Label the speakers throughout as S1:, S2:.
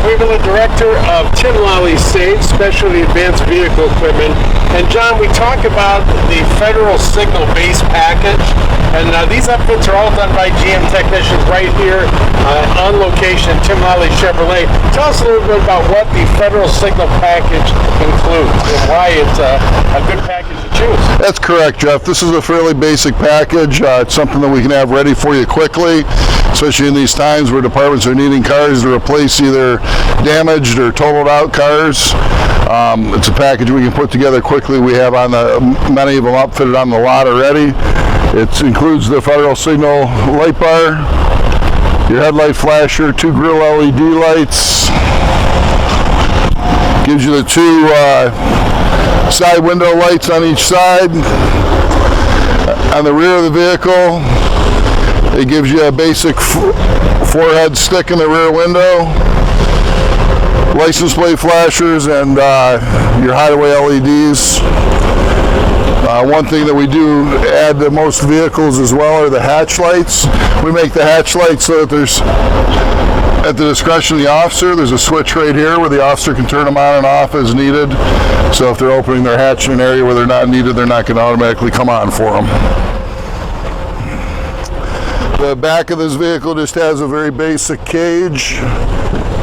S1: We're the director of Tim Lally SAVE, Specialty Advanced Vehicle Equipment. And John, we talk about the federal signal base package, and these upfits are all done by GM technicians right here on location, Tim Lally Chevrolet. Tell us a little bit about what the federal signal package includes and why it's a good package to choose.
S2: That's correct, Jeff. This is a fairly basic package. It's something that we can have ready for you quickly, especially in these times where departments are needing cars to replace either damaged or totaled out cars. It's a package we can put together quickly. We have many of them upfitted on the lot already. It includes the federal signal light bar, your headlight flasher, 2 grill LED lights, gives you the 2 side window lights on each side. On the rear of the vehicle, it gives you a basic forehead stick in the rear window, license plate flashers, and your hideaway LEDs. One thing that we do add to most vehicles as well are the hatch lights. We make the hatch lights so that there's, at the discretion of the officer, there's a switch right here where the officer can turn them on and off as needed. So if they're opening their hatch in an area where they're not needed, they're not going to automatically come on for them. The back of this vehicle just has a very basic cage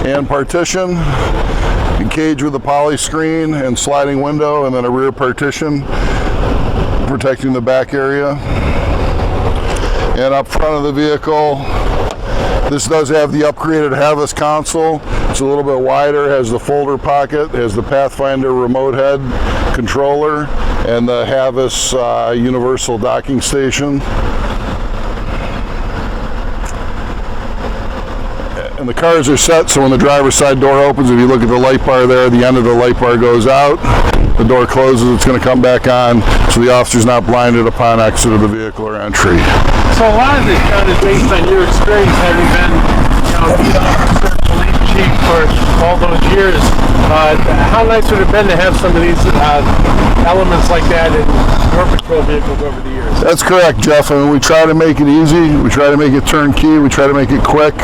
S2: and partition. A cage with a poly screen and sliding window, and then a rear partition protecting the back area. And up front of the vehicle, this does have the upgraded Havas console. It's a little bit wider, has the folder pocket, has the Pathfinder remote head controller, and the Havas universal docking station. And the cars are set so when the driver's side door opens, if you look at the light bar there, the end of the light bar goes out. The door closes, it's going to come back on, so the officer's not blinded upon exit of the vehicle or entry.
S1: So a lot of this, John, is based on your experience, having been, the officer, police chief for all those years. How nice would it have been to have some of these elements like that in your patrol vehicles over the years?
S2: That's correct, Jeff. I mean, we try to make it easy. We try to make it turnkey. We try to make it quick.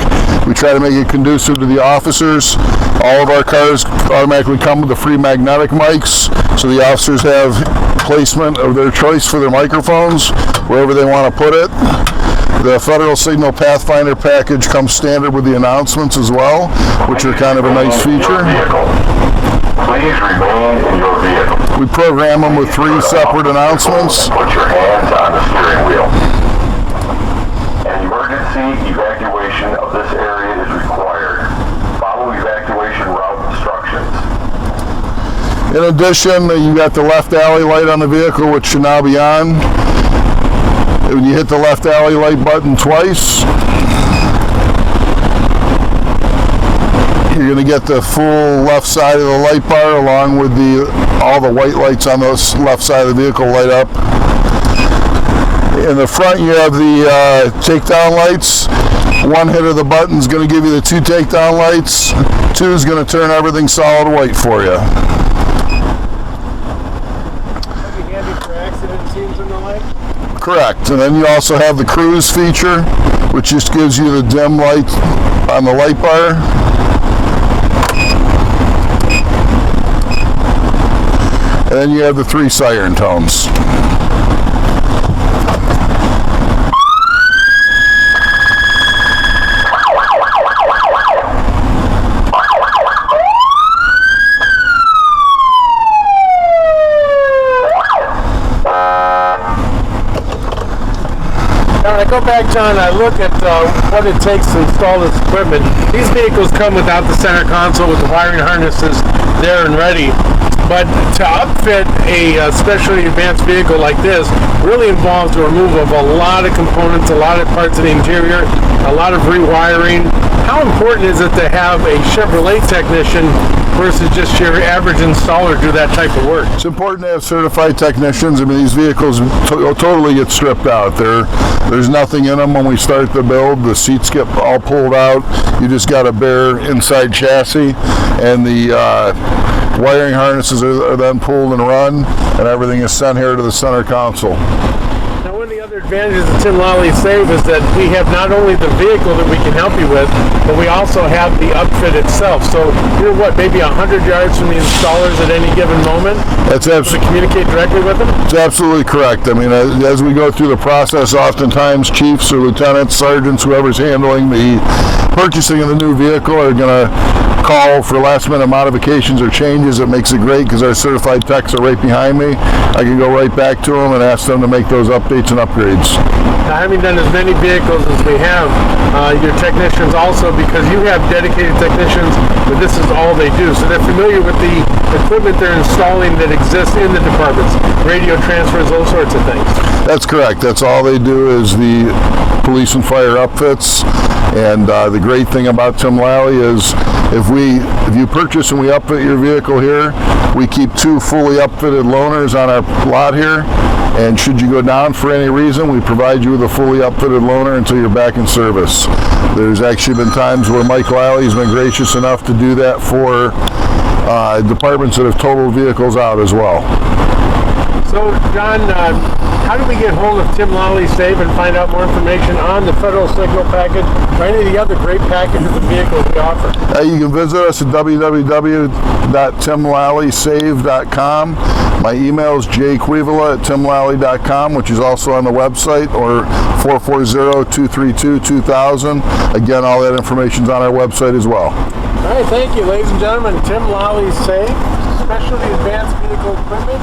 S2: We try to make it conducive to the officers. All of our cars automatically come with the free magnetic mics, so the officers have placement of their choice for their microphones wherever they want to put it. The Federal Signal Pathfinder package comes standard with the announcements as well, which are kind of a nice feature.
S3: Please remain in your vehicle.
S2: We program them with 3 separate announcements.
S3: Put your hands on the steering wheel. An emergency evacuation of this area is required. Follow evacuation route instructions.
S2: In addition, you got the left alley light on the vehicle, which should now be on. When you hit the left alley light button twice, you're going to get the full left side of the light bar along with all the white lights on the left side of the vehicle light up. In the front you have the takedown lights. 1 hit of the button is going to give you the 2 takedown lights. 2 is going to turn everything solid white for you.
S1: That'd be handy for accident scenes and the like?
S2: Correct. And then you also have the cruise feature, which just gives you the dim light on the light bar. And then you have the 3 siren tones.
S1: When I go back, John, I look at what it takes to install this equipment. These vehicles come without the center console with the wiring harnesses there and ready. But to upfit a specially advanced vehicle like this really involves the removal of a lot of components, a lot of parts of the interior, a lot of rewiring. How important is it to have a Chevrolet technician versus just your average installer do that type of work?
S2: It's important to have certified technicians. I mean, these vehicles totally get stripped out. There's nothing in them when we start the build. The seats get all pulled out. You just got a bare inside chassis, and the wiring harnesses are then pulled and run, and everything is sent here to the center console.
S1: Now, one of the other other advantages of Tim Lally SAVE is that we have not only the vehicle that we can help you with, but we also have the upfit itself. So you're maybe 100 yards from the installers at any given moment?
S2: That's
S1: to communicate directly with them?
S2: It's absolutely correct. I mean, as we go through the process, oftentimes chiefs or lieutenants, sergeants, whoever's handling the purchasing of the new vehicle are going to call for last minute modifications or changes. It makes it great because our certified techs are right behind me. I can go right back to them and ask them to make those updates and upgrades.
S1: Now, having done as many vehicles as we have, your technicians also, because you have dedicated technicians, but this is all they do. So they're familiar with the equipment they're installing that exists in the departments, radio transfers, those sorts of things.
S2: That's correct. That's all they do is the police and fire upfits. And the great thing about Tim Lally is if you purchase and we upfit your vehicle here, we keep 2 fully upfitted loaners on our lot here. And should you go down for any reason, we provide you with a fully upfitted loaner until you're back in service. There's actually been times where Mike Lally has been gracious enough to do that for departments that have totaled vehicles out as well.
S1: So, John, how do we get hold of Tim Lally SAVE and find out more information on the federal signal package or any of the other great packages of vehicles we offer?
S2: You can visit us at www.timlallysave.com. My email is jquevala@timlally.com, which is also on the website, or 440-232-2000. Again, all that information is on our website as well.
S1: All right, thank you, ladies and gentlemen. Tim Lally SAVE, Specialty Advanced Vehicle Equipment.